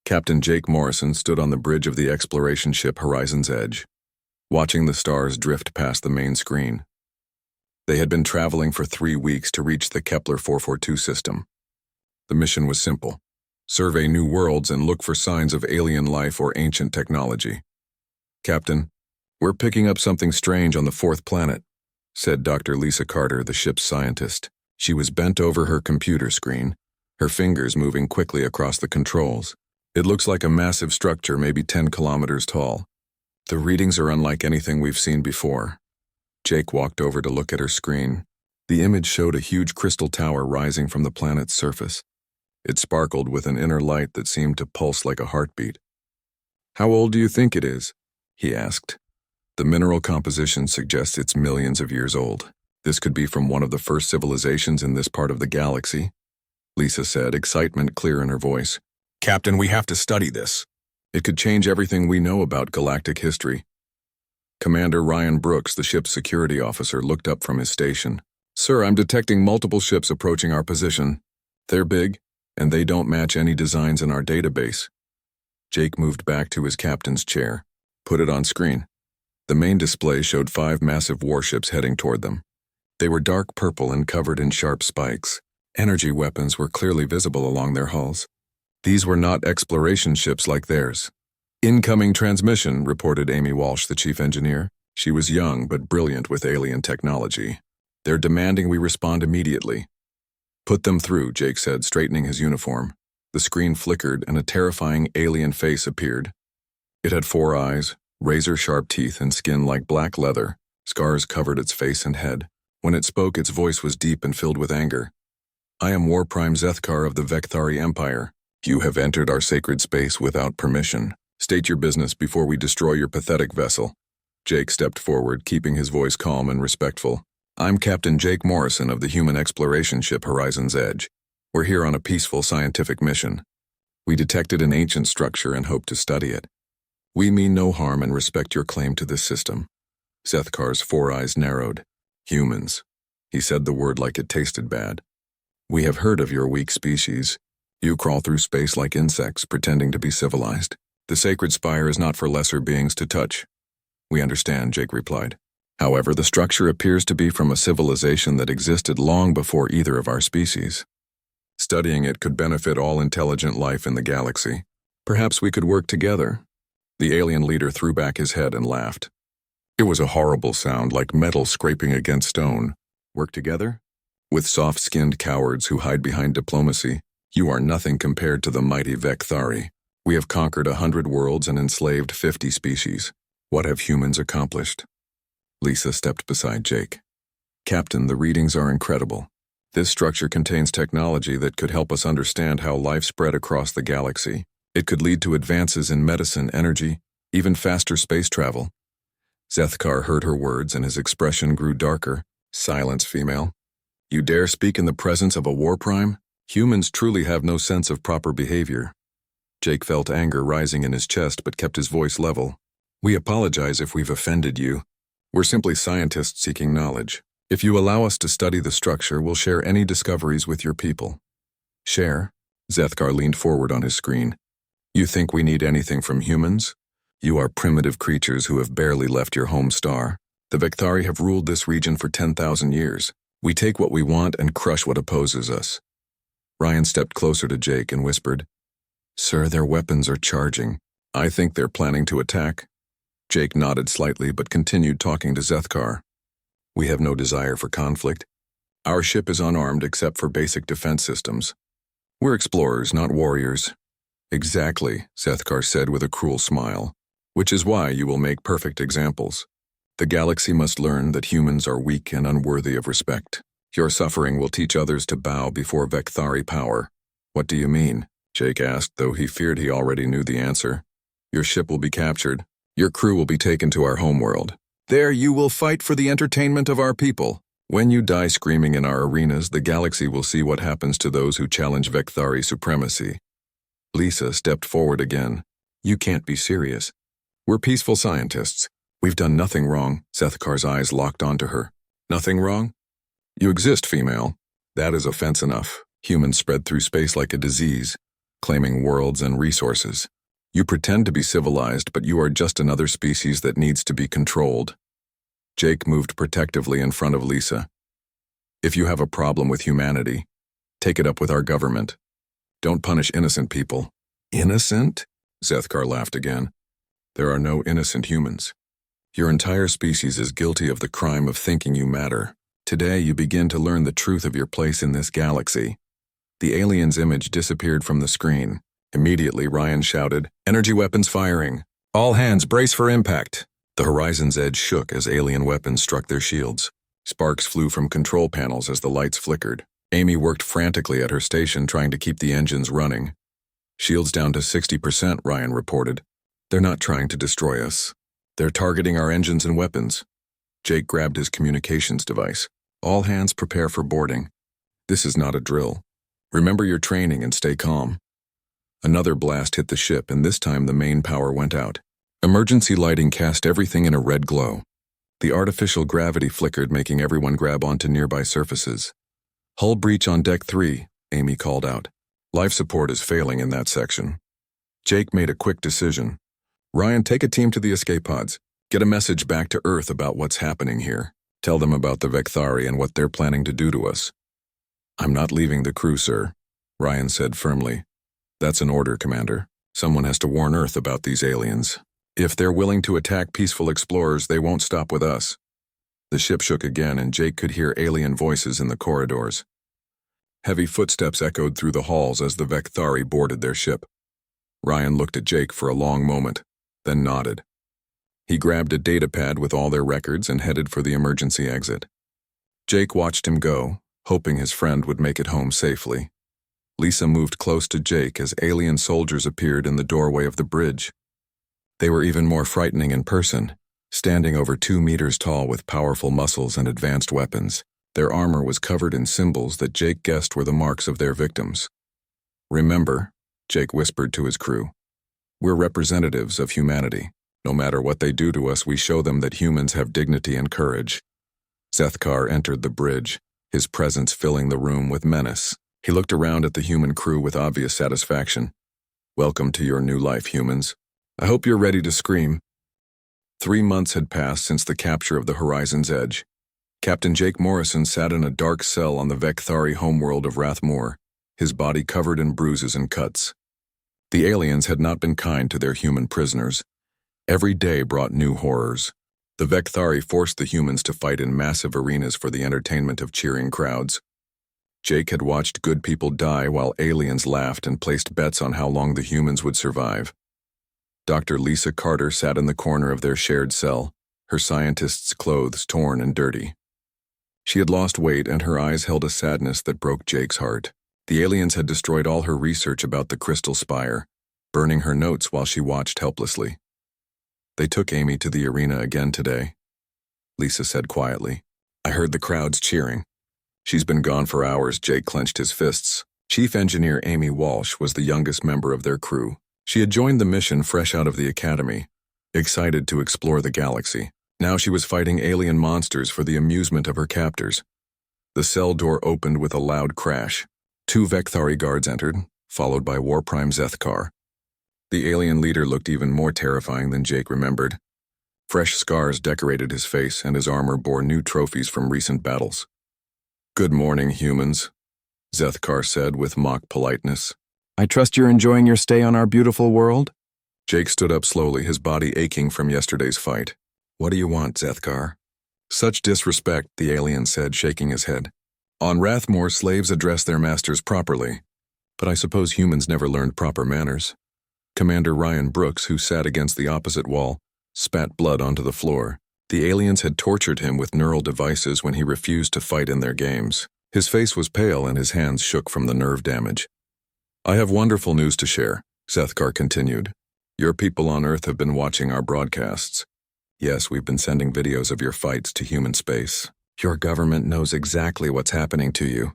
Captain Jake Morrison stood on the bridge of the exploration ship Horizon's Edge, watching the stars drift past the main screen. They had been traveling for 3 weeks to reach the Kepler 442 system. The mission was simple: survey new worlds and look for signs of alien life or ancient technology. "Captain, we're picking up something strange on the 4th planet," said Dr. Lisa Carter, the ship's scientist. She was bent over her computer screen, her fingers moving quickly across the controls. "It looks like a massive structure, maybe 10 kilometers tall. The readings are unlike anything we've seen before." Jake walked over to look at her screen. The image showed a huge crystal tower rising from the planet's surface. It sparkled with an inner light that seemed to pulse like a heartbeat. "How old do you think it is?" he asked. "The mineral composition suggests it's millions of years old. This could be from one of the first civilizations in this part of the galaxy," Lisa said, excitement clear in her voice. "Captain, we have to study this. It could change everything we know about galactic history." Commander Ryan Brooks, the ship's security officer, looked up from his station. "Sir, I'm detecting multiple ships approaching our position. They're big, and they don't match any designs in our database." Jake moved back to his captain's chair. "Put it on screen." The main display showed 5 massive warships heading toward them. They were dark purple and covered in sharp spikes. Energy weapons were clearly visible along their hulls. These were not exploration ships like theirs. "Incoming transmission," reported Amy Walsh, the chief engineer. She was young but brilliant with alien technology. "They're demanding we respond immediately." "Put them through," Jake said, straightening his uniform. The screen flickered and a terrifying alien face appeared. It had 4 eyes, razor-sharp teeth, and skin like black leather. Scars covered its face and head. When it spoke, its voice was deep and filled with anger. "I am War Prime Zethkar of the Vekthari Empire. You have entered our sacred space without permission. State your business before we destroy your pathetic vessel." Jake stepped forward, keeping his voice calm and respectful. "I'm Captain Jake Morrison of the human exploration ship Horizon's Edge. We're here on a peaceful scientific mission. We detected an ancient structure and hope to study it. We mean no harm and respect your claim to this system." Zethkar's 4 eyes narrowed. "Humans." He said the word like it tasted bad. "We have heard of your weak species. You crawl through space like insects, pretending to be civilized. The sacred spire is not for lesser beings to touch." "We understand," Jake replied. "However, the structure appears to be from a civilization that existed long before either of our species. Studying it could benefit all intelligent life in the galaxy. Perhaps we could work together." The alien leader threw back his head and laughed. It was a horrible sound, like metal scraping against stone. "Work together? With soft-skinned cowards who hide behind diplomacy, you are nothing compared to the mighty Vekthari. We have conquered 100 worlds and enslaved 50 species. What have humans accomplished?" Lisa stepped beside Jake. "Captain, the readings are incredible. This structure contains technology that could help us understand how life spread across the galaxy. It could lead to advances in medicine, energy, even faster space travel." Zethkar heard her words and his expression grew darker. "Silence, female. You dare speak in the presence of a war prime? Humans truly have no sense of proper behavior." Jake felt anger rising in his chest but kept his voice level. "We apologize if we've offended you. We're simply scientists seeking knowledge. If you allow us to study the structure, we'll share any discoveries with your people." "Share?" Zethkar leaned forward on his screen. "You think we need anything from humans? You are primitive creatures who have barely left your home star. The Vekthari have ruled this region for 10,000 years. We take what we want and crush what opposes us." Ryan stepped closer to Jake and whispered, "Sir, their weapons are charging. I think they're planning to attack." Jake nodded slightly but continued talking to Zethkar. "We have no desire for conflict. Our ship is unarmed except for basic defense systems. We're explorers, not warriors." "Exactly," Zethkar said with a cruel smile. "Which is why you will make perfect examples. The galaxy must learn that humans are weak and unworthy of respect. Your suffering will teach others to bow before Vekthari power." "What do you mean?" Jake asked, though he feared he already knew the answer. "Your ship will be captured. Your crew will be taken to our homeworld. There you will fight for the entertainment of our people. When you die screaming in our arenas, the galaxy will see what happens to those who challenge Vekthari supremacy." Lisa stepped forward again. "You can't be serious. We're peaceful scientists. We've done nothing wrong." Zethkar's eyes locked onto her. "Nothing wrong? You exist, female. That is offense enough. Humans spread through space like a disease. claiming worlds and resources. You pretend to be civilized, but you are just another species that needs to be controlled. Jake moved protectively in front of Lisa. If you have a problem with humanity, take it up with our government. Don't punish innocent people. Innocent? Zethkar laughed again. There are no innocent humans. Your entire species is guilty of the crime of thinking you matter. Today you begin to learn the truth of your place in this galaxy. The alien's image disappeared from the screen. Immediately Ryan shouted, "Energy weapons firing! All hands brace for impact!" The horizon's edge shook as alien weapons struck their shields. Sparks flew from control panels as the lights flickered. Amy worked frantically at her station trying to keep the engines running. "Shields down to 60%, Ryan reported. They're not trying to destroy us. They're targeting our engines and weapons." Jake grabbed his communications device. "All hands prepare for boarding. This is not a drill. Remember your training and stay calm." Another blast hit the ship, and this time the main power went out. Emergency lighting cast everything in a red glow. The artificial gravity flickered, making everyone grab onto nearby surfaces. "Hull breach on Deck 3, Amy called out. "Life support is failing in that section." Jake made a quick decision. "Ryan, take a team to the escape pods. Get a message back to Earth about what's happening here. Tell them about the Vekthari and what they're planning to do to us." "I'm not leaving the crew, sir," Ryan said firmly. "That's an order, Commander. Someone has to warn Earth about these aliens. If they're willing to attack peaceful explorers, they won't stop with us." The ship shook again, and Jake could hear alien voices in the corridors. Heavy footsteps echoed through the halls as the Vekthari boarded their ship. Ryan looked at Jake for a long moment, then nodded. He grabbed a datapad with all their records and headed for the emergency exit. Jake watched him go, hoping his friend would make it home safely. Lisa moved close to Jake as alien soldiers appeared in the doorway of the bridge. They were even more frightening in person, standing over 2 meters tall with powerful muscles and advanced weapons. Their armor was covered in symbols that Jake guessed were the marks of their victims. "Remember," Jake whispered to his crew, "we're representatives of humanity. No matter what they do to us, we show them that humans have dignity and courage." Zethkar entered the bridge, his presence filling the room with menace. He looked around at the human crew with obvious satisfaction. "Welcome to your new life, humans. I hope you're ready to scream." 3 months had passed since the capture of the Horizon's Edge. Captain Jake Morrison sat in a dark cell on the Vekthari homeworld of Rathmore, his body covered in bruises and cuts. The aliens had not been kind to their human prisoners. Every day brought new horrors. The Vekthari forced the humans to fight in massive arenas for the entertainment of cheering crowds. Jake had watched good people die while aliens laughed and placed bets on how long the humans would survive. Dr. Lisa Carter sat in the corner of their shared cell, her scientist's clothes torn and dirty. She had lost weight, and her eyes held a sadness that broke Jake's heart. The aliens had destroyed all her research about the Crystal Spire, burning her notes while she watched helplessly. "They took Amy to the arena again today," Lisa said quietly. "I heard the crowds cheering." "She's been gone for hours," Jake clenched his fists. Chief Engineer Amy Walsh was the youngest member of their crew. She had joined the mission fresh out of the academy, excited to explore the galaxy. Now she was fighting alien monsters for the amusement of her captors. The cell door opened with a loud crash. 2 Vekthari guards entered, followed by War Prime Zethkar. The alien leader looked even more terrifying than Jake remembered. Fresh scars decorated his face, and his armor bore new trophies from recent battles. "Good morning, humans," Zethkar said with mock politeness. "I trust you're enjoying your stay on our beautiful world?" Jake stood up slowly, his body aching from yesterday's fight. "What do you want, Zethkar?" "Such disrespect," the alien said, shaking his head. "On Rathmore, slaves address their masters properly, but I suppose humans never learned proper manners." Commander Ryan Brooks, who sat against the opposite wall, spat blood onto the floor. The aliens had tortured him with neural devices when he refused to fight in their games. His face was pale and his hands shook from the nerve damage. "I have wonderful news to share," Zethkar continued. "Your people on Earth have been watching our broadcasts. Yes, we've been sending videos of your fights to human space. Your government knows exactly what's happening to you."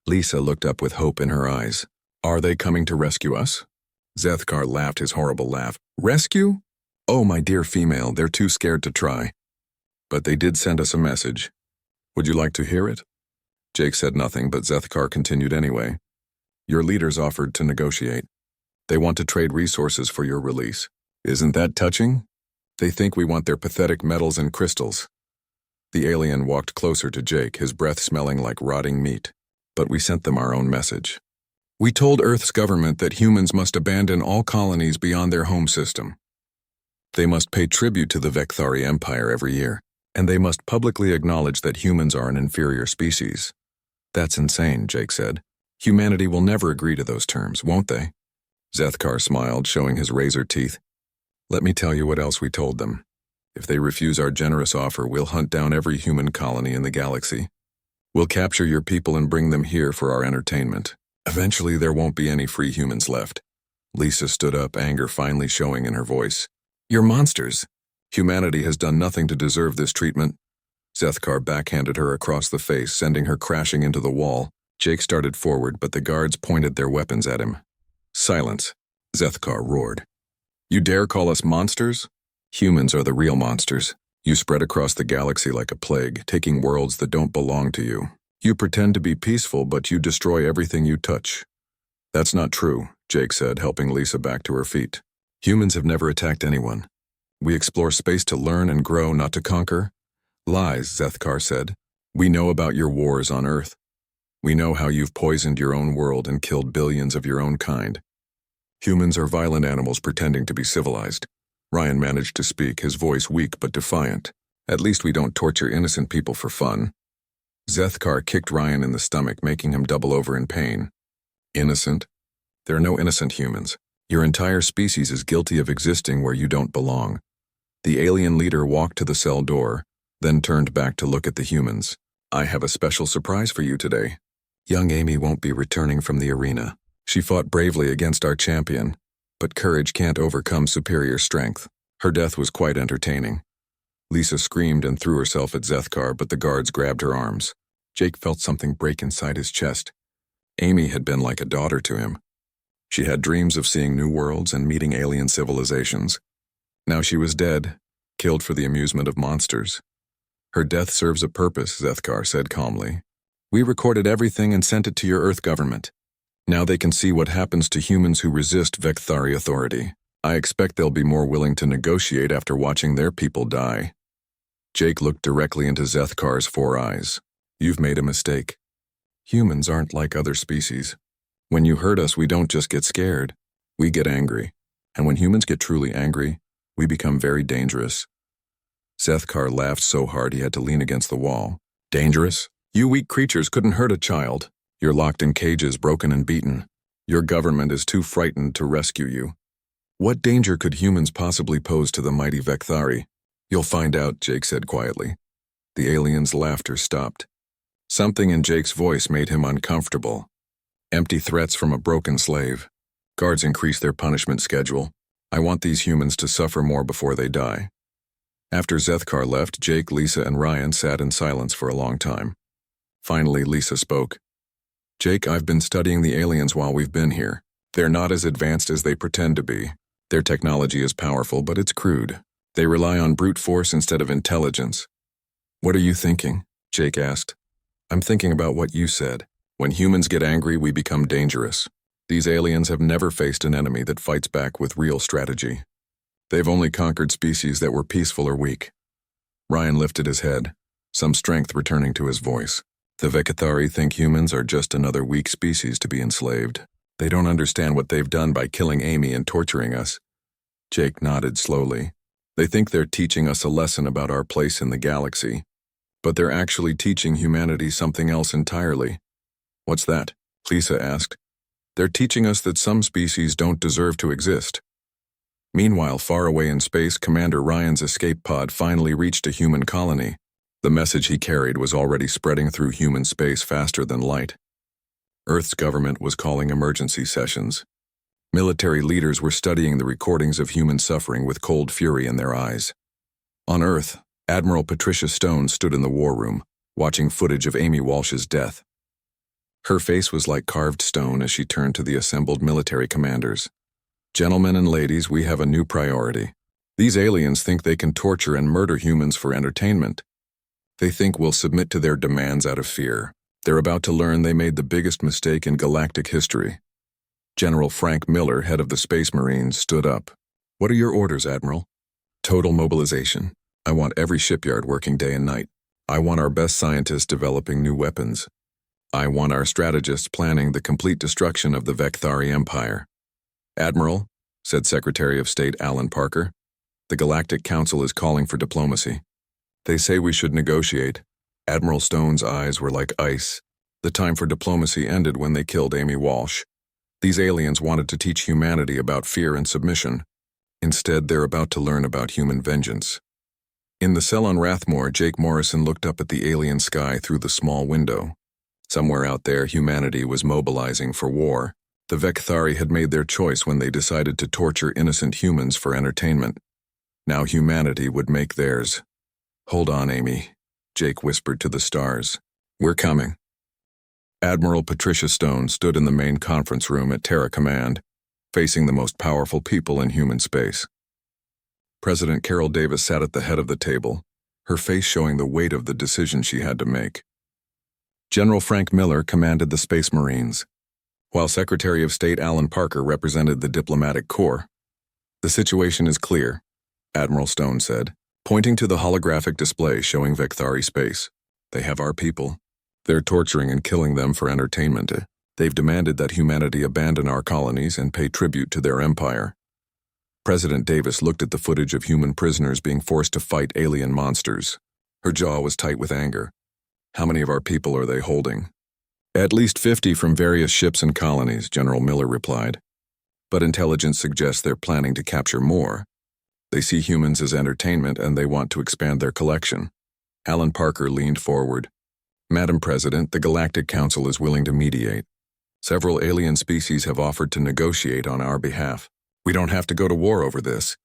Lisa looked up with hope in her eyes. "Are they coming to rescue us?" Zethkar laughed his horrible laugh. "Rescue? Oh, my dear female, they're too scared to try. But they did send us a message. Would you like to hear it?" Jake said nothing, but Zethkar continued anyway. Your leaders offered to negotiate. They want to trade resources for your release. Isn't that touching? They think we want their pathetic metals and crystals. The alien walked closer to Jake, his breath smelling like rotting meat. But we sent them our own message. We told Earth's government that humans must abandon all colonies beyond their home system. They must pay tribute to the Vekthari Empire every year, and they must publicly acknowledge that humans are an inferior species. That's insane, Jake said. Humanity will never agree to those terms, won't they? Zethkar smiled, showing his razor teeth. Let me tell you what else we told them. If they refuse our generous offer, we'll hunt down every human colony in the galaxy. We'll capture your people and bring them here for our entertainment. Eventually, there won't be any free humans left. Lisa stood up, anger finally showing in her voice. You're monsters. Humanity has done nothing to deserve this treatment. Zethkar backhanded her across the face, sending her crashing into the wall. Jake started forward, but the guards pointed their weapons at him. Silence, Zethkar roared. You dare call us monsters? Humans are the real monsters. You spread across the galaxy like a plague, taking worlds that don't belong to you. You pretend to be peaceful, but you destroy everything you touch. That's not true, Jake said, helping Lisa back to her feet. Humans have never attacked anyone. We explore space to learn and grow, not to conquer. Lies, Zethkar said. We know about your wars on Earth. We know how you've poisoned your own world and killed billions of your own kind. Humans are violent animals pretending to be civilized. Ryan managed to speak, his voice weak but defiant. At least we don't torture innocent people for fun. Zethkar kicked Ryan in the stomach, making him double over in pain. Innocent? There are no innocent humans. Your entire species is guilty of existing where you don't belong. The alien leader walked to the cell door, then turned back to look at the humans. I have a special surprise for you today. Young Amy won't be returning from the arena. She fought bravely against our champion, but courage can't overcome superior strength. Her death was quite entertaining. Lisa screamed and threw herself at Zethkar, but the guards grabbed her arms. Jake felt something break inside his chest. Amy had been like a daughter to him. She had dreams of seeing new worlds and meeting alien civilizations. Now she was dead, killed for the amusement of monsters. Her death serves a purpose, Zethkar said calmly. We recorded everything and sent it to your Earth government. Now they can see what happens to humans who resist Vekthari authority. I expect they'll be more willing to negotiate after watching their people die. Jake looked directly into Zethkar's 4 eyes. You've made a mistake. Humans aren't like other species. When you hurt us, we don't just get scared. We get angry. And when humans get truly angry, we become very dangerous. Zethkar laughed so hard he had to lean against the wall. Dangerous? You weak creatures couldn't hurt a child. You're locked in cages, broken and beaten. Your government is too frightened to rescue you. What danger could humans possibly pose to the mighty Vekthari? You'll find out, Jake said quietly. The alien's laughter stopped. Something in Jake's voice made him uncomfortable. Empty threats from a broken slave. Guards increased their punishment schedule. I want these humans to suffer more before they die. After Zethkar left, Jake, Lisa, and Ryan sat in silence for a long time. Finally, Lisa spoke. Jake, I've been studying the aliens while we've been here. They're not as advanced as they pretend to be. Their technology is powerful, but it's crude. They rely on brute force instead of intelligence. What are you thinking? Jake asked. I'm thinking about what you said. When humans get angry, we become dangerous. These aliens have never faced an enemy that fights back with real strategy. They've only conquered species that were peaceful or weak. Ryan lifted his head, some strength returning to his voice. The Vekthari think humans are just another weak species to be enslaved. They don't understand what they've done by killing Amy and torturing us. Jake nodded slowly. They think they're teaching us a lesson about our place in the galaxy, but they're actually teaching humanity something else entirely. What's that? Lisa asked. They're teaching us that some species don't deserve to exist. Meanwhile, far away in space, Commander Ryan's escape pod finally reached a human colony. The message he carried was already spreading through human space faster than light. Earth's government was calling emergency sessions. Military leaders were studying the recordings of human suffering with cold fury in their eyes. On Earth, Admiral Patricia Stone stood in the war room, watching footage of Amy Walsh's death. Her face was like carved stone as she turned to the assembled military commanders. Gentlemen and ladies, we have a new priority. These aliens think they can torture and murder humans for entertainment. They think we'll submit to their demands out of fear. They're about to learn they made the biggest mistake in galactic history. General Frank Miller, head of the Space Marines, stood up. What are your orders, Admiral? Total mobilization. I want every shipyard working day and night. I want our best scientists developing new weapons. I want our strategists planning the complete destruction of the Vecthari Empire. Admiral, said Secretary of State Alan Parker, the Galactic Council is calling for diplomacy. They say we should negotiate. Admiral Stone's eyes were like ice. The time for diplomacy ended when they killed Amy Walsh. These aliens wanted to teach humanity about fear and submission. Instead, they're about to learn about human vengeance. In the cell on Rathmore, Jake Morrison looked up at the alien sky through the small window. Somewhere out there, humanity was mobilizing for war. The Vecthari had made their choice when they decided to torture innocent humans for entertainment. Now humanity would make theirs. Hold on, Amy, Jake whispered to the stars. We're coming. Admiral Patricia Stone stood in the main conference room at Terra Command, facing the most powerful people in human space. President Carol Davis sat at the head of the table, her face showing the weight of the decision she had to make. General Frank Miller commanded the Space Marines, while Secretary of State Alan Parker represented the diplomatic corps. The situation is clear, Admiral Stone said, pointing to the holographic display showing Vecthari space. They have our people. They're torturing and killing them for entertainment. They've demanded that humanity abandon our colonies and pay tribute to their empire. President Davis looked at the footage of human prisoners being forced to fight alien monsters. Her jaw was tight with anger. How many of our people are they holding? At least 50 from various ships and colonies, General Miller replied. But intelligence suggests they're planning to capture more. They see humans as entertainment and they want to expand their collection. Alan Parker leaned forward. Madam President, the Galactic Council is willing to mediate. Several alien species have offered to negotiate on our behalf. We don't have to go to war over this.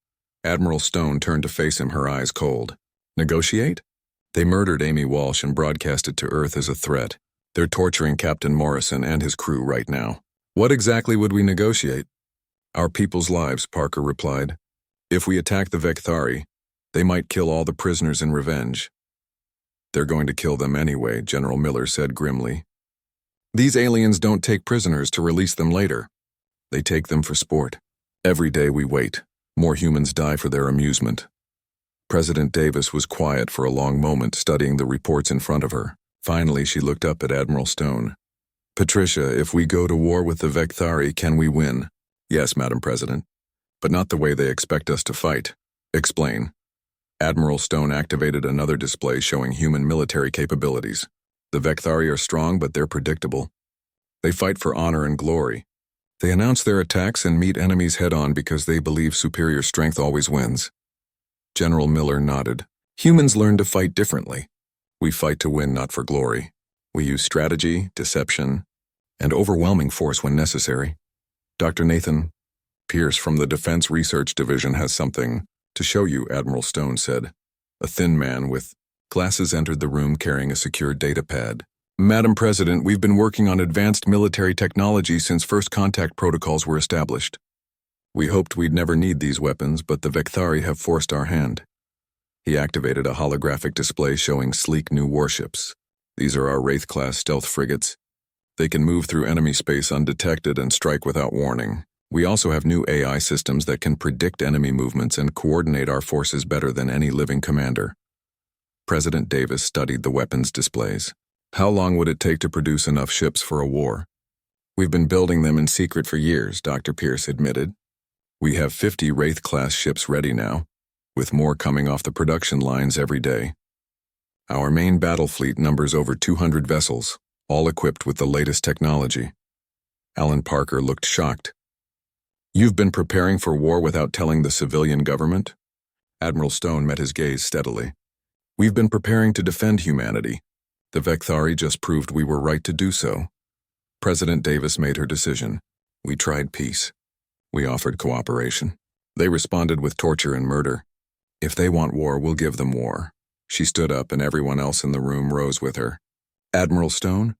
Admiral Stone turned to face him, her eyes cold. Negotiate? They murdered Amy Walsh and broadcast it to Earth as a threat. They're torturing Captain Morrison and his crew right now. What exactly would we negotiate? Our people's lives, Parker replied. If we attack the Vecthari, they might kill all the prisoners in revenge. They're going to kill them anyway, General Miller said grimly. These aliens don't take prisoners to release them later. They take them for sport. Every day we wait. More humans die for their amusement. President Davis was quiet for a long moment, studying the reports in front of her. Finally, she looked up at Admiral Stone. Patricia, if we go to war with the Vecthari, can we win? Yes, Madam President. But not the way they expect us to fight. Explain. Admiral Stone activated another display showing human military capabilities. The Vecthari are strong, but they're predictable. They fight for honor and glory. They announce their attacks and meet enemies head-on because they believe superior strength always wins. General Miller nodded. Humans learn to fight differently. We fight to win, not for glory. We use strategy, deception, and overwhelming force when necessary. Dr. Nathan Pierce from the Defense Research Division has something to show you, Admiral Stone said. A thin man with glasses entered the room carrying a secure data pad. Madam President, we've been working on advanced military technology since first contact protocols were established. We hoped we'd never need these weapons, but the Vecthari have forced our hand. He activated a holographic display showing sleek new warships. These are our Wraith-class stealth frigates. They can move through enemy space undetected and strike without warning. We also have new AI systems that can predict enemy movements and coordinate our forces better than any living commander. President Davis studied the weapons displays. How long would it take to produce enough ships for a war? We've been building them in secret for years, Dr. Pierce admitted. We have 50 Wraith-class ships ready now, with more coming off the production lines every day. Our main battle fleet numbers over 200 vessels, all equipped with the latest technology. Alan Parker looked shocked. You've been preparing for war without telling the civilian government? Admiral Stone met his gaze steadily. We've been preparing to defend humanity. The Vecthari just proved we were right to do so. President Davis made her decision. We tried peace. We offered cooperation. They responded with torture and murder. If they want war, we'll give them war. She stood up and everyone else in the room rose with her. Admiral Stone,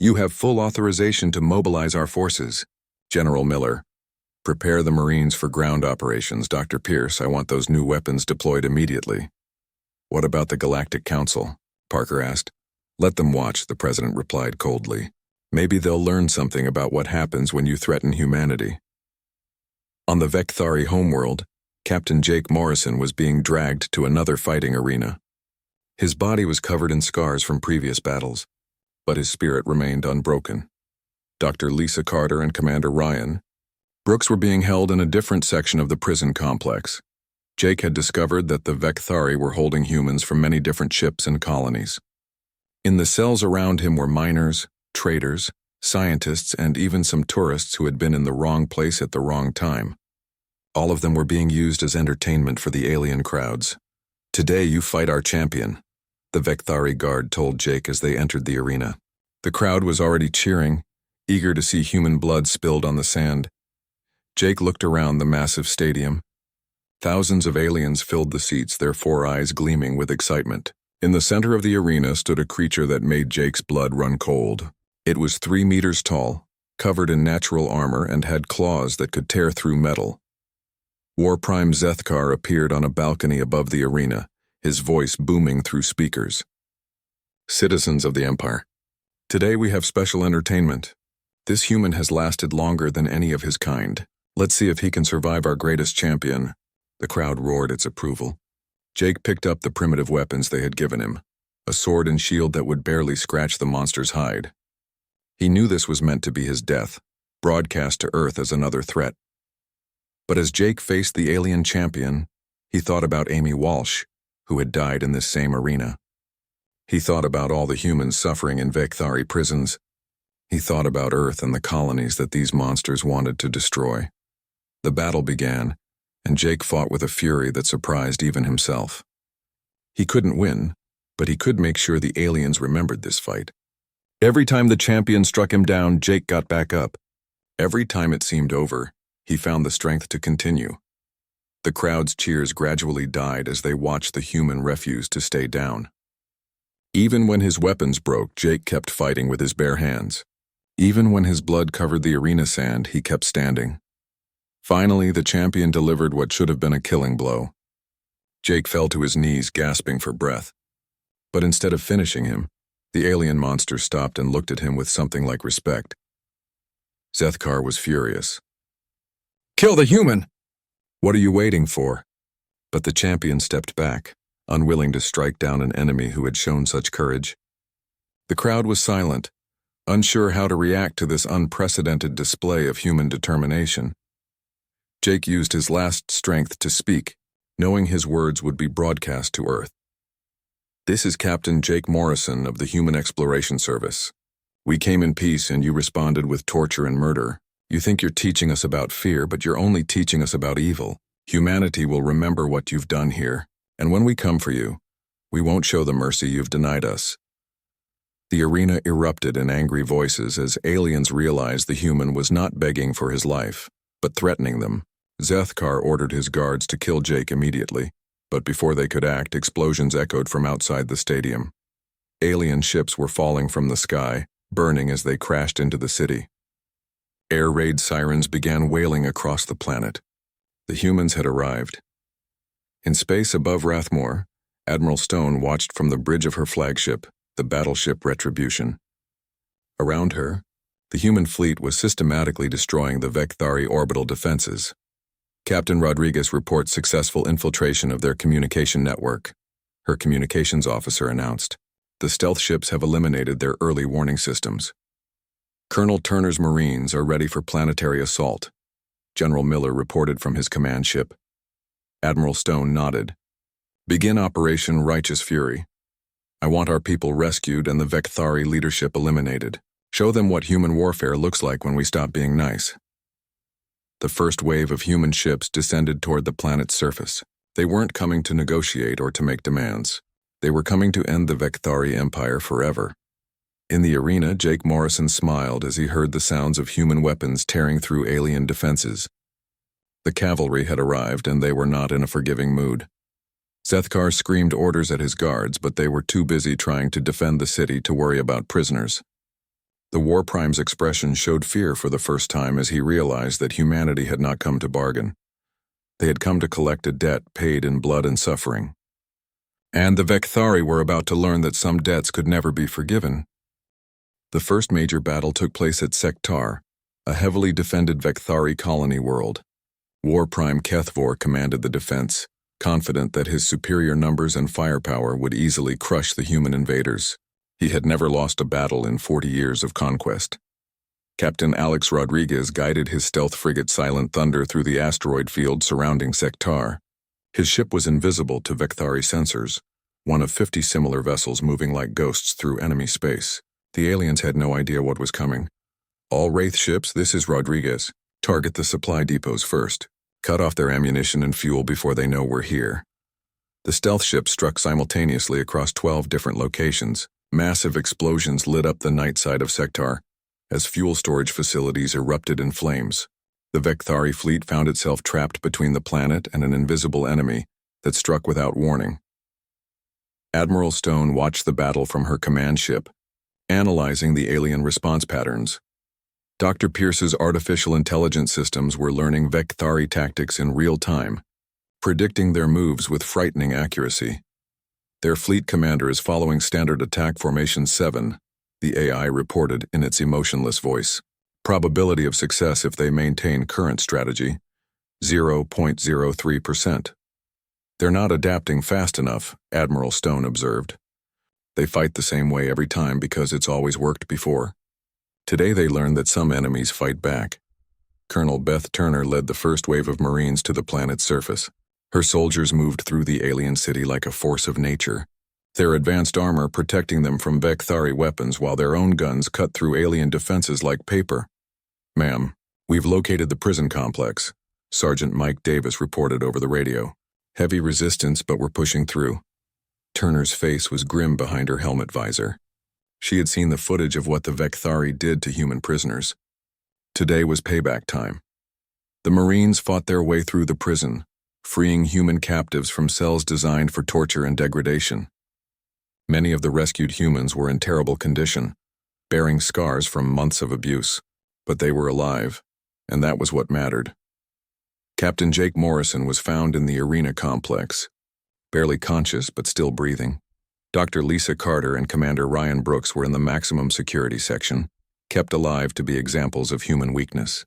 you have full authorization to mobilize our forces. General Miller, prepare the Marines for ground operations. Dr. Pierce, I want those new weapons deployed immediately. What about the Galactic Council? Parker asked. Let them watch, the president replied coldly. Maybe they'll learn something about what happens when you threaten humanity. On the Vekthari homeworld, Captain Jake Morrison was being dragged to another fighting arena. His body was covered in scars from previous battles, but his spirit remained unbroken. Dr. Lisa Carter and Commander Ryan Brooks were being held in a different section of the prison complex. Jake had discovered that the Vekthari were holding humans from many different ships and colonies. In the cells around him were miners, traders, scientists, and even some tourists who had been in the wrong place at the wrong time. All of them were being used as entertainment for the alien crowds. Today you fight our champion, the Vekthari guard told Jake as they entered the arena. The crowd was already cheering, eager to see human blood spilled on the sand. Jake looked around the massive stadium. Thousands of aliens filled the seats, their 4 eyes gleaming with excitement. In the center of the arena stood a creature that made Jake's blood run cold. It was 3 meters tall, covered in natural armor, and had claws that could tear through metal. War Prime Zethkar appeared on a balcony above the arena, his voice booming through speakers. Citizens of the Empire, today we have special entertainment. This human has lasted longer than any of his kind. Let's see if he can survive our greatest champion. The crowd roared its approval. Jake picked up the primitive weapons they had given him, a sword and shield that would barely scratch the monster's hide. He knew this was meant to be his death, broadcast to Earth as another threat. But as Jake faced the alien champion, he thought about Amy Walsh, who had died in this same arena. He thought about all the humans suffering in Vekthari prisons. He thought about Earth and the colonies that these monsters wanted to destroy. The battle began, and Jake fought with a fury that surprised even himself. He couldn't win, but he could make sure the aliens remembered this fight. Every time the champion struck him down, Jake got back up. Every time it seemed over, he found the strength to continue. The crowd's cheers gradually died as they watched the human refuse to stay down. Even when his weapons broke, Jake kept fighting with his bare hands. Even when his blood covered the arena sand, he kept standing. Finally, the champion delivered what should have been a killing blow. Jake fell to his knees, gasping for breath. But instead of finishing him, the alien monster stopped and looked at him with something like respect. Zethkar was furious. "Kill the human!" "What are you waiting for?" But the champion stepped back, unwilling to strike down an enemy who had shown such courage. The crowd was silent, unsure how to react to this unprecedented display of human determination. Jake used his last strength to speak, knowing his words would be broadcast to Earth. "This is Captain Jake Morrison of the Human Exploration Service. We came in peace and you responded with torture and murder. You think you're teaching us about fear, but you're only teaching us about evil. Humanity will remember what you've done here, and when we come for you, we won't show the mercy you've denied us." The arena erupted in angry voices as aliens realized the human was not begging for his life, but threatening them. Zethkar ordered his guards to kill Jake immediately, but before they could act, explosions echoed from outside the stadium. Alien ships were falling from the sky, burning as they crashed into the city. Air raid sirens began wailing across the planet. The humans had arrived. In space above Rathmore, Admiral Stone watched from the bridge of her flagship, the battleship Retribution. Around her, the human fleet was systematically destroying the Vekthari orbital defenses. Captain Rodriguez reports successful infiltration of their communication network. Her communications officer announced. The stealth ships have eliminated their early warning systems. Colonel Turner's Marines are ready for planetary assault. General Miller reported from his command ship. Admiral Stone nodded. "Begin Operation Righteous Fury. I want our people rescued and the Vekthari leadership eliminated. Show them what human warfare looks like when we stop being nice." The first wave of human ships descended toward the planet's surface. They weren't coming to negotiate or to make demands. They were coming to end the Vekthari Empire forever. In the arena, Jake Morrison smiled as he heard the sounds of human weapons tearing through alien defenses. The cavalry had arrived, and they were not in a forgiving mood. Zethkar screamed orders at his guards, but they were too busy trying to defend the city to worry about prisoners. The War Prime's expression showed fear for the first time as he realized that humanity had not come to bargain. They had come to collect a debt paid in blood and suffering. And the Vekthari were about to learn that some debts could never be forgiven. The first major battle took place at Sektar, a heavily defended Vekthari colony world. War Prime Kethvor commanded the defense, confident that his superior numbers and firepower would easily crush the human invaders. He had never lost a battle in 40 years of conquest. Captain Alex Rodriguez guided his stealth frigate Silent Thunder through the asteroid field surrounding Sektar. His ship was invisible to Vekthari sensors, one of 50 similar vessels moving like ghosts through enemy space. The aliens had no idea what was coming. All Wraith ships, this is Rodriguez. Target the supply depots first. Cut off their ammunition and fuel before they know we're here. The stealth ship struck simultaneously across 12 different locations. Massive explosions lit up the night side of Sektar as fuel storage facilities erupted in flames. The Vekthari fleet found itself trapped between the planet and an invisible enemy that struck without warning. Admiral Stone watched the battle from her command ship, analyzing the alien response patterns. Dr. Pierce's artificial intelligence systems were learning Vekthari tactics in real time, predicting their moves with frightening accuracy. Their fleet commander is following Standard Attack Formation 7, the AI reported in its emotionless voice. Probability of success if they maintain current strategy, 0.03%. They're not adapting fast enough, Admiral Stone observed. They fight the same way every time because it's always worked before. Today they learned that some enemies fight back. Colonel Beth Turner led the first wave of Marines to the planet's surface. Her soldiers moved through the alien city like a force of nature, their advanced armor protecting them from Vekthari weapons while their own guns cut through alien defenses like paper. "Ma'am, we've located the prison complex," Sergeant Mike Davis reported over the radio. "Heavy resistance, but we're pushing through." Turner's face was grim behind her helmet visor. She had seen the footage of what the Vekthari did to human prisoners. Today was payback time. The Marines fought their way through the prison, freeing human captives from cells designed for torture and degradation. Many of the rescued humans were in terrible condition, bearing scars from months of abuse, but they were alive, and that was what mattered. Captain Jake Morrison was found in the arena complex, barely conscious but still breathing. Dr. Lisa Carter and Commander Ryan Brooks were in the maximum security section, kept alive to be examples of human weakness.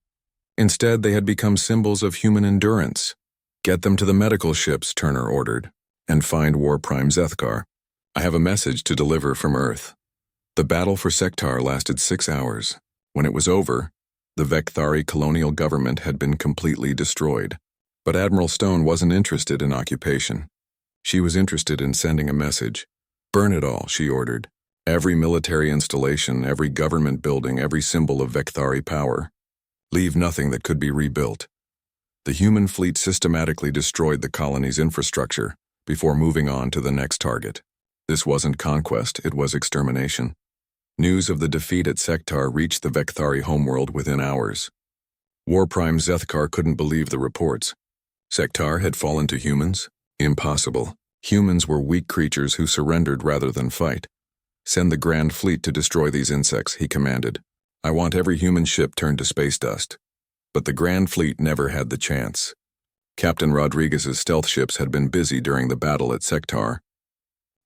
Instead, they had become symbols of human endurance. "Get them to the medical ships," Turner ordered, "and find War Prime Zethkar. I have a message to deliver from Earth." The battle for Sektar lasted 6 hours. When it was over, the Vekthari colonial government had been completely destroyed. But Admiral Stone wasn't interested in occupation. She was interested in sending a message. "Burn it all," she ordered. "Every military installation, every government building, every symbol of Vekthari power. Leave nothing that could be rebuilt." The human fleet systematically destroyed the colony's infrastructure before moving on to the next target. This wasn't conquest, it was extermination. News of the defeat at Sektar reached the Vekthari homeworld within hours. War Prime Zethkar couldn't believe the reports. Sektar had fallen to humans? Impossible. Humans were weak creatures who surrendered rather than fight. "Send the Grand Fleet to destroy these insects," he commanded. "I want every human ship turned to space dust." But the Grand Fleet never had the chance. Captain Rodriguez's stealth ships had been busy during the battle at Sektar.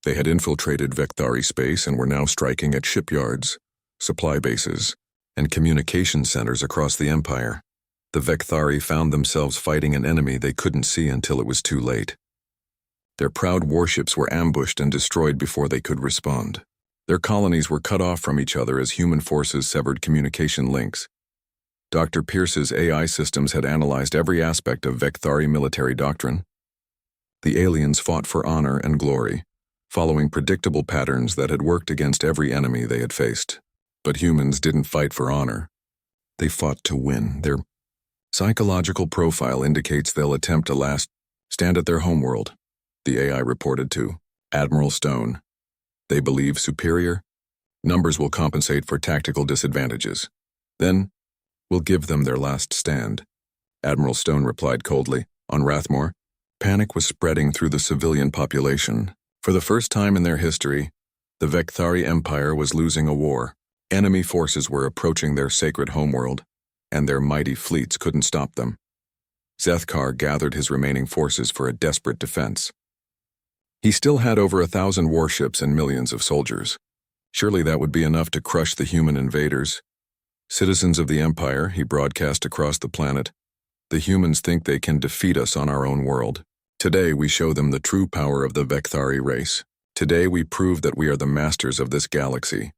They had infiltrated Vekthari space and were now striking at shipyards, supply bases, and communication centers across the Empire. The Vekthari found themselves fighting an enemy they couldn't see until it was too late. Their proud warships were ambushed and destroyed before they could respond. Their colonies were cut off from each other as human forces severed communication links. Dr. Pierce's AI systems had analyzed every aspect of Vekthari military doctrine. The aliens fought for honor and glory, following predictable patterns that had worked against every enemy they had faced. But humans didn't fight for honor. They fought to win. Their psychological profile indicates they'll attempt to stand at their homeworld, the AI reported to Admiral Stone. They believe superior numbers will compensate for tactical disadvantages. Then, we'll give them their last stand. Admiral Stone replied coldly. On Rathmore, panic was spreading through the civilian population. For the first time in their history, the Vekthari Empire was losing a war. Enemy forces were approaching their sacred homeworld, and their mighty fleets couldn't stop them. Zethkar gathered his remaining forces for a desperate defense. He still had over 1,000 warships and millions of soldiers. Surely that would be enough to crush the human invaders. Citizens of the Empire, he broadcast across the planet, the humans think they can defeat us on our own world. Today we show them the true power of the Vekthari race. Today we prove that we are the masters of this galaxy.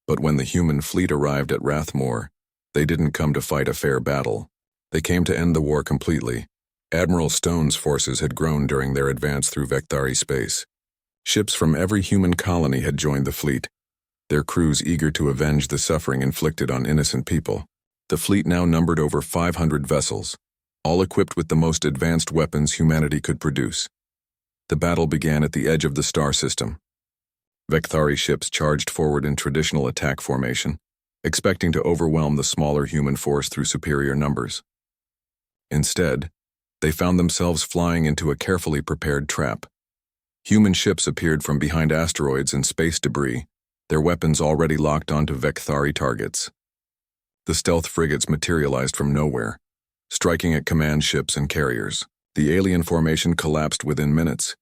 But when the human fleet arrived at Rathmore, they didn't come to fight a fair battle. They came to end the war completely. Admiral Stone's forces had grown during their advance through Vekthari space. Ships from every human colony had joined the fleet, their crews eager to avenge the suffering inflicted on innocent people. The fleet now numbered over 500 vessels, all equipped with the most advanced weapons humanity could produce. The battle began at the edge of the star system. Vekthari ships charged forward in traditional attack formation, expecting to overwhelm the smaller human force through superior numbers. Instead, they found themselves flying into a carefully prepared trap. Human ships appeared from behind asteroids and space debris, their weapons already locked onto Vekthari targets. The stealth frigates materialized from nowhere, striking at command ships and carriers. The alien formation collapsed within minutes.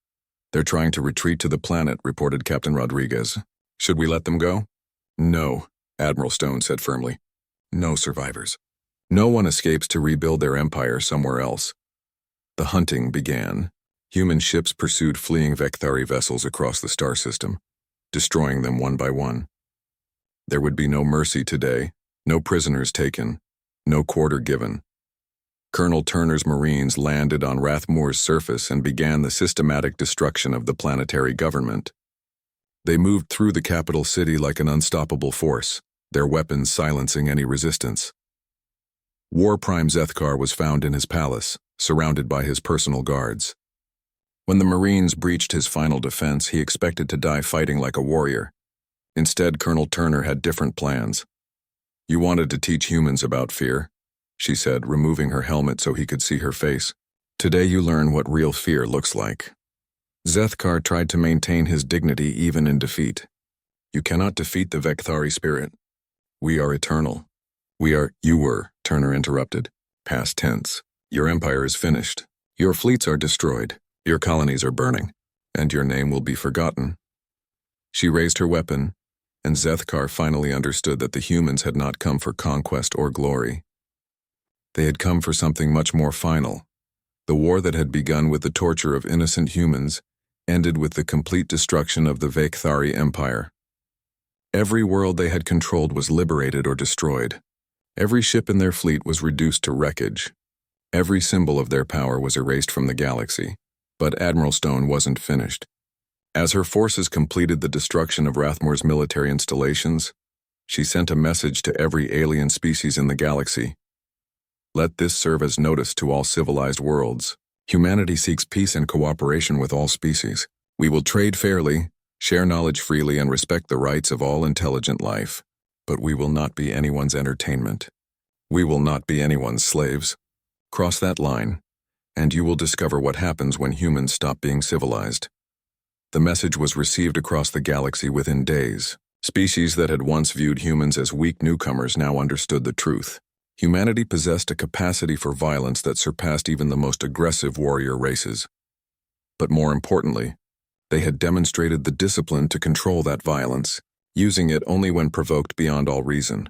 They're trying to retreat to the planet, reported Captain Rodriguez. Should we let them go? No, Admiral Stone said firmly. No survivors. No one escapes to rebuild their empire somewhere else. The hunting began. Human ships pursued fleeing Vekthari vessels across the star system, destroying them one by one. There would be no mercy today, no prisoners taken, no quarter given. Colonel Turner's Marines landed on Rathmore's surface and began the systematic destruction of the planetary government. They moved through the capital city like an unstoppable force, their weapons silencing any resistance. War Prime Zethkar was found in his palace, surrounded by his personal guards. When the Marines breached his final defense, he expected to die fighting like a warrior. Instead, Colonel Turner had different plans. "You wanted to teach humans about fear," she said, removing her helmet so he could see her face. "Today you learn what real fear looks like." Zethkar tried to maintain his dignity even in defeat. "You cannot defeat the Vekthari spirit. We are eternal." You were," Turner interrupted. "Past tense. Your empire is finished. Your fleets are destroyed. Your colonies are burning. And your name will be forgotten." She raised her weapon, and Zethkar finally understood that the humans had not come for conquest or glory. They had come for something much more final. The war that had begun with the torture of innocent humans ended with the complete destruction of the Vekthari Empire. Every world they had controlled was liberated or destroyed. Every ship in their fleet was reduced to wreckage. Every symbol of their power was erased from the galaxy. But Admiral Stone wasn't finished. As her forces completed the destruction of Rathmore's military installations, she sent a message to every alien species in the galaxy. "Let this serve as notice to all civilized worlds. Humanity seeks peace and cooperation with all species. We will trade fairly, share knowledge freely, and respect the rights of all intelligent life. But we will not be anyone's entertainment. We will not be anyone's slaves. Cross that line, and you will discover what happens when humans stop being civilized." The message was received across the galaxy within days. Species that had once viewed humans as weak newcomers now understood the truth. Humanity possessed a capacity for violence that surpassed even the most aggressive warrior races. But more importantly, they had demonstrated the discipline to control that violence, using it only when provoked beyond all reason.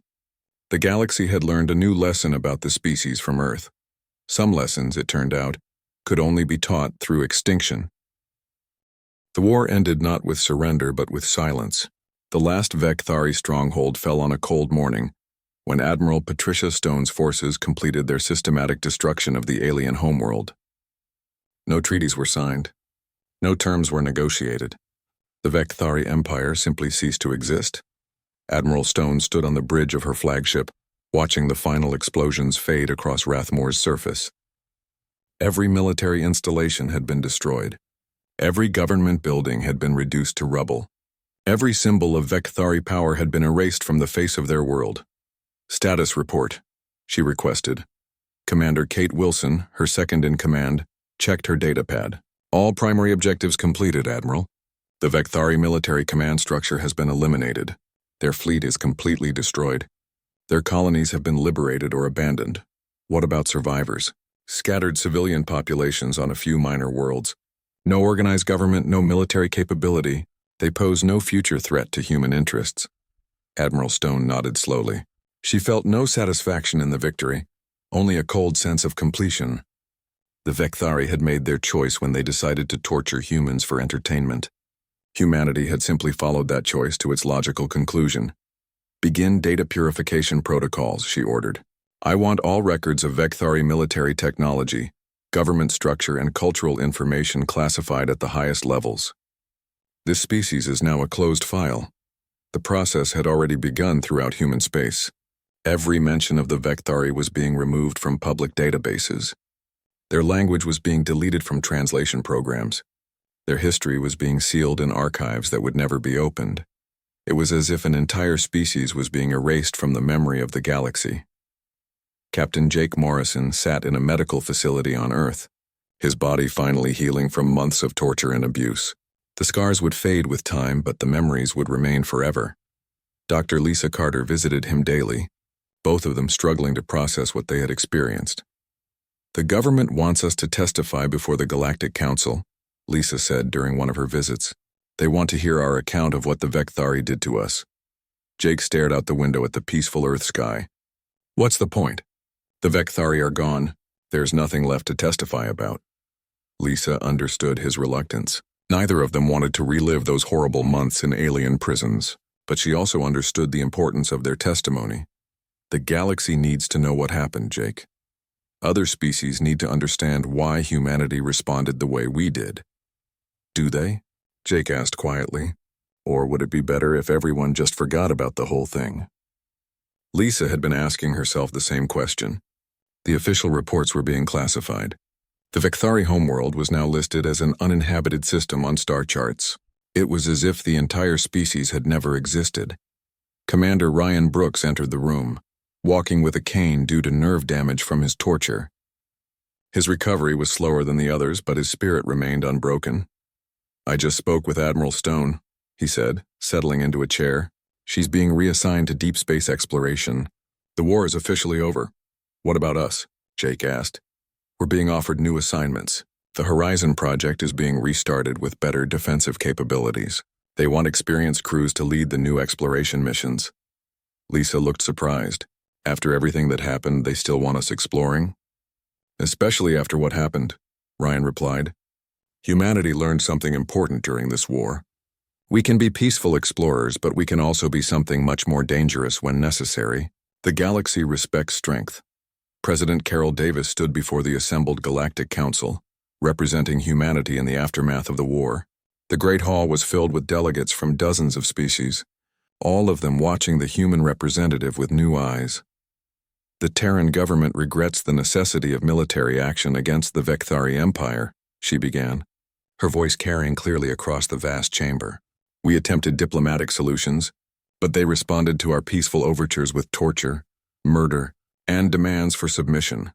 The galaxy had learned a new lesson about the species from Earth. Some lessons, it turned out, could only be taught through extinction. The war ended not with surrender but with silence. The last Vekthari stronghold fell on a cold morning, when Admiral Patricia Stone's forces completed their systematic destruction of the alien homeworld. No treaties were signed. No terms were negotiated. The Vekthari Empire simply ceased to exist. Admiral Stone stood on the bridge of her flagship, watching the final explosions fade across Rathmore's surface. Every military installation had been destroyed. Every government building had been reduced to rubble. Every symbol of Vekthari power had been erased from the face of their world. "Status report," she requested. Commander Kate Wilson, her second-in-command, checked her datapad. "All primary objectives completed, Admiral. The Vekthari military command structure has been eliminated. Their fleet is completely destroyed. Their colonies have been liberated or abandoned. What about survivors? Scattered civilian populations on a few minor worlds. No organized government, no military capability. They pose no future threat to human interests. Admiral Stone nodded slowly. She felt no satisfaction in the victory, only a cold sense of completion. The Vekthari had made their choice when they decided to torture humans for entertainment. Humanity had simply followed that choice to its logical conclusion. Begin data purification protocols, she ordered. I want all records of Vekthari military technology, government structure, and cultural information classified at the highest levels. This species is now a closed file. The process had already begun throughout human space. Every mention of the Vekthari was being removed from public databases. Their language was being deleted from translation programs. Their history was being sealed in archives that would never be opened. It was as if an entire species was being erased from the memory of the galaxy. Captain Jake Morrison sat in a medical facility on Earth, his body finally healing from months of torture and abuse. The scars would fade with time, but the memories would remain forever. Dr. Lisa Carter visited him daily, both of them struggling to process what they had experienced. The government wants us to testify before the Galactic Council, Lisa said during one of her visits. They want to hear our account of what the Vekthari did to us. Jake stared out the window at the peaceful Earth sky. What's the point? The Vekthari are gone. There's nothing left to testify about. Lisa understood his reluctance. Neither of them wanted to relive those horrible months in alien prisons, but she also understood the importance of their testimony. The galaxy needs to know what happened, Jake. Other species need to understand why humanity responded the way we did. Do they? Jake asked quietly. Or would it be better if everyone just forgot about the whole thing? Lisa had been asking herself the same question. The official reports were being classified. The Vekthari homeworld was now listed as an uninhabited system on star charts. It was as if the entire species had never existed. Commander Ryan Brooks entered the room, walking with a cane due to nerve damage from his torture. His recovery was slower than the others, but his spirit remained unbroken. I just spoke with Admiral Stone, he said, settling into a chair. She's being reassigned to deep space exploration. The war is officially over. What about us? Jake asked. We're being offered new assignments. The Horizon project is being restarted with better defensive capabilities. They want experienced crews to lead the new exploration missions. Lisa looked surprised. After everything that happened, they still want us exploring? Especially after what happened, Ryan replied. Humanity learned something important during this war. We can be peaceful explorers, but we can also be something much more dangerous when necessary. The galaxy respects strength. President Carol Davis stood before the assembled Galactic Council, representing humanity in the aftermath of the war. The Great Hall was filled with delegates from dozens of species, all of them watching the human representative with new eyes. The Terran government regrets the necessity of military action against the Vekthari Empire, she began, her voice carrying clearly across the vast chamber. We attempted diplomatic solutions, but they responded to our peaceful overtures with torture, murder, and demands for submission.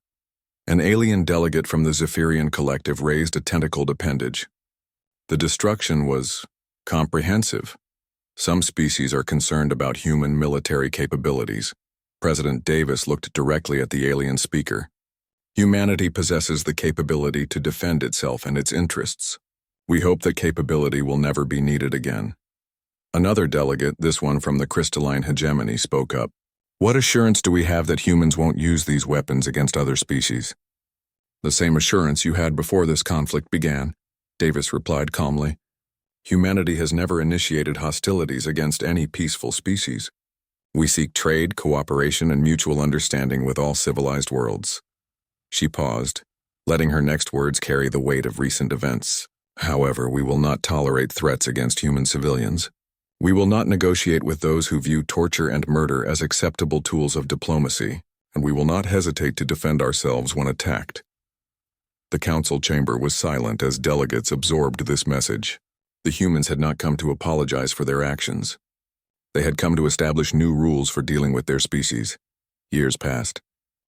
An alien delegate from the Zephyrian Collective raised a tentacled appendage. The destruction was comprehensive. Some species are concerned about human military capabilities. President Davis looked directly at the alien speaker. Humanity possesses the capability to defend itself and its interests. We hope that capability will never be needed again. Another delegate, this one from the crystalline hegemony, spoke up. What assurance do we have that humans won't use these weapons against other species? The same assurance you had before this conflict began, Davis replied calmly. Humanity has never initiated hostilities against any peaceful species. We seek trade, cooperation, and mutual understanding with all civilized worlds. She paused, letting her next words carry the weight of recent events. However, we will not tolerate threats against human civilians. We will not negotiate with those who view torture and murder as acceptable tools of diplomacy, and we will not hesitate to defend ourselves when attacked. The council chamber was silent as delegates absorbed this message. The humans had not come to apologize for their actions. They had come to establish new rules for dealing with their species. Years passed.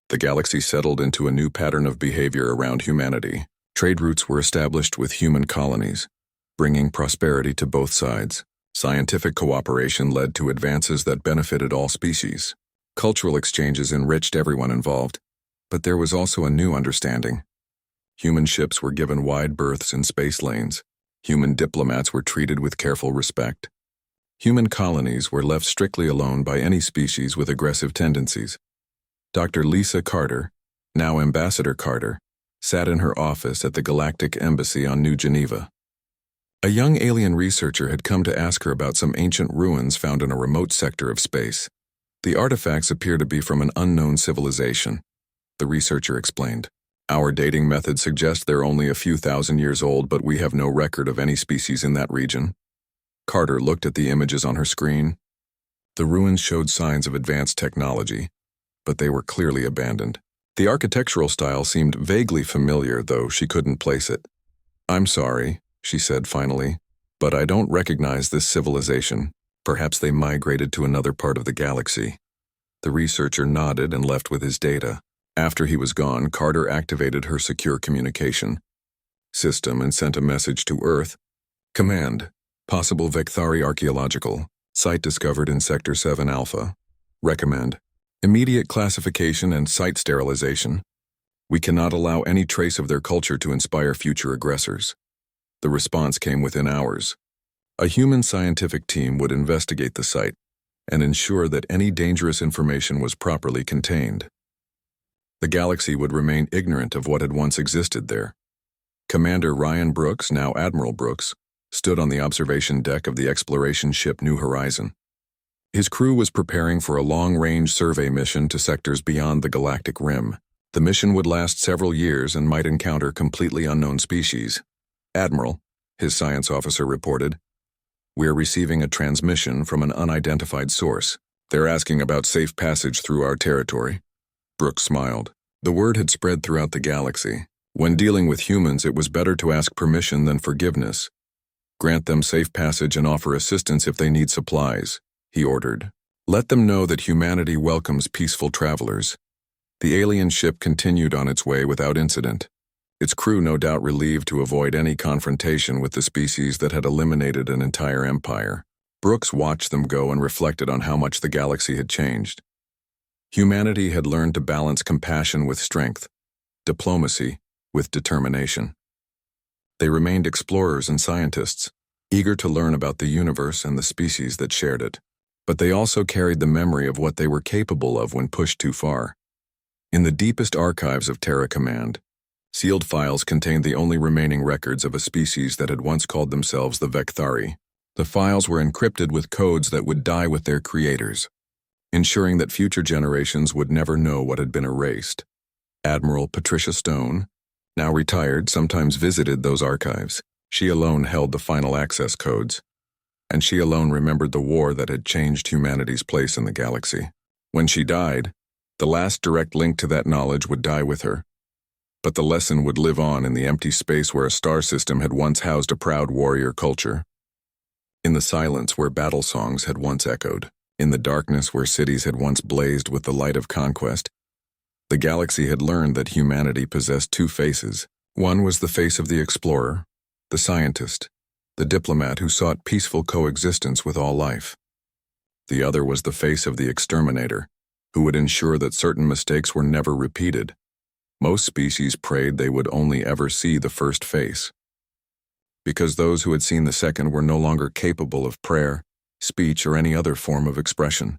The galaxy settled into a new pattern of behavior around humanity. Trade routes were established with human colonies, bringing prosperity to both sides. Scientific cooperation led to advances that benefited all species. Cultural exchanges enriched everyone involved, but there was also a new understanding. Human ships were given wide berths in space lanes. Human diplomats were treated with careful respect. Human colonies were left strictly alone by any species with aggressive tendencies. Dr. Lisa Carter, now Ambassador Carter, sat in her office at the Galactic Embassy on New Geneva. A young alien researcher had come to ask her about some ancient ruins found in a remote sector of space. The artifacts appear to be from an unknown civilization, the researcher explained. Our dating method suggests they're only a few thousand years old, but we have no record of any species in that region. Carter looked at the images on her screen. The ruins showed signs of advanced technology, but they were clearly abandoned. The architectural style seemed vaguely familiar, though she couldn't place it. "I'm sorry," she said finally, "but I don't recognize this civilization. Perhaps they migrated to another part of the galaxy." The researcher nodded and left with his data. After he was gone, Carter activated her secure communication system and sent a message to Earth. "Command. Possible Vecthari archaeological. Site discovered in Sector 7 Alpha. Recommend. Immediate classification and site sterilization. We cannot allow any trace of their culture to inspire future aggressors." The response came within hours. A human scientific team would investigate the site and ensure that any dangerous information was properly contained. The galaxy would remain ignorant of what had once existed there. Commander Ryan Brooks, now Admiral Brooks, stood on the observation deck of the exploration ship New Horizon. His crew was preparing for a long-range survey mission to sectors beyond the galactic rim. The mission would last several years and might encounter completely unknown species. "Admiral," his science officer reported, "we are receiving a transmission from an unidentified source. They're asking about safe passage through our territory." Brooks smiled. The word had spread throughout the galaxy. When dealing with humans, it was better to ask permission than forgiveness. "Grant them safe passage and offer assistance if they need supplies," he ordered. "Let them know that humanity welcomes peaceful travelers." The alien ship continued on its way without incident, its crew no doubt relieved to avoid any confrontation with the species that had eliminated an entire empire. Brooks watched them go and reflected on how much the galaxy had changed. Humanity had learned to balance compassion with strength, diplomacy with determination. They remained explorers and scientists, eager to learn about the universe and the species that shared it. But they also carried the memory of what they were capable of when pushed too far. In the deepest archives of Terra Command, sealed files contained the only remaining records of a species that had once called themselves the Vecthari. The files were encrypted with codes that would die with their creators, ensuring that future generations would never know what had been erased. Admiral Patricia Stone, now retired, sometimes visited those archives. She alone held the final access codes, and she alone remembered the war that had changed humanity's place in the galaxy. When she died, the last direct link to that knowledge would die with her. But the lesson would live on in the empty space where a star system had once housed a proud warrior culture. In the silence where battle songs had once echoed. In the darkness where cities had once blazed with the light of conquest. The galaxy had learned that humanity possessed two faces. One was the face of the explorer, the scientist, the diplomat who sought peaceful coexistence with all life. The other was the face of the exterminator, who would ensure that certain mistakes were never repeated. Most species prayed they would only ever see the first face, because those who had seen the second were no longer capable of prayer, speech, or any other form of expression.